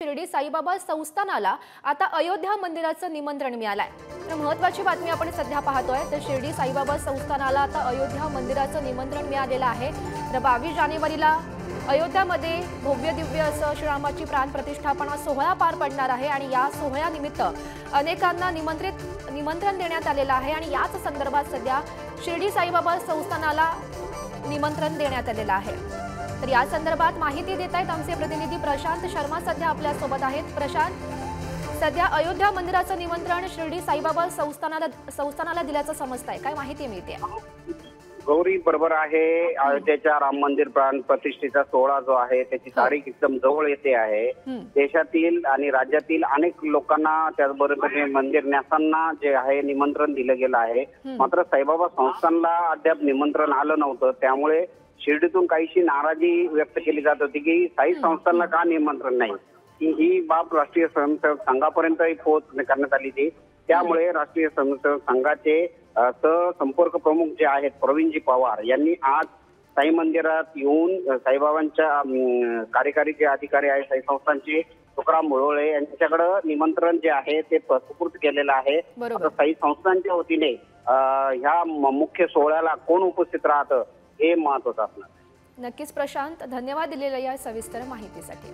शिर्डी साईबाबा संस्थानाला आता अयोध्या मंदिराचं निमंत्रण मिळालंय। तर महत्त्वाची बातमी आपण सध्या पाहतोय तर शिर्डी साईबाबा संस्थानाला आता अयोध्या मंदिराचं निमंत्रण मिळालेलं आहे। तर 22 जानेवारीला अयोध्यामध्ये भव्य दिव्य असं श्रीरामाची प्राण प्रतिष्ठापना सोहळा पार पडणार आहे आणि या सोहळ्यानिमित्त अनेकांना निमंत्रण देण्यात आलेलं आहे आणि याच संदर्भात सध्या शिर्डी साईबाबा संस्थानाला निमंत्रण देण्यात आलेलं आहे। तर या संदर्भात माहिती देत आहेत आमचे प्रतिनिधी प्रशांत शर्मा सध्या आपल्या सोबत आहेत। प्रशांत, सध्या अयोध्या मंदिराचं निमंत्रण शिर्डी साईबाबा संस्थानाला दिल्याचं समजतंय, काय माहिती मिळते? गौरी बरोबर आहे। अयोध्येच्या राम मंदिर प्राण प्रतिष्ठेचा सोहळा जो आहे त्याची तारीख एकदम जवळ येते आहे। देशातील आणि राज्यातील अनेक लोकांना त्याचबरोबर मंदिर न्यासांना जे आहे निमंत्रण दिलं गेलं आहे, मात्र साईबाबा संस्थानला अद्याप निमंत्रण आलं नव्हतं। त्यामुळे शिर्डीतून काहीशी नाराजी व्यक्त केली जात होती की साई संस्थानला का निमंत्रण नाही, ही बाब राष्ट्रीय स्वयंसेवक संघापर्यंत पोहोच करण्यात आली होती। त्यामुळे राष्ट्रीय स्वयंसेवक संघाचे सहसंपर्क प्रमुख जे आहेत प्रवीणजी पवार यांनी आज साई मंदिरात येऊन साईबाबांच्या कार्यकारी जे अधिकारी आहेत साई संस्थानचे तुकाराम मुळोळे यांच्याकडे निमंत्रण जे आहे ते सुपूर्द केलेलं आहे। साई संस्थानच्या वतीने ह्या मुख्य सोहळ्याला कोण उपस्थित राहतं हे महत्त्वाचं असणार। नक्कीच प्रशांत, धन्यवाद दिलेल्या या सविस्तर माहितीसाठी।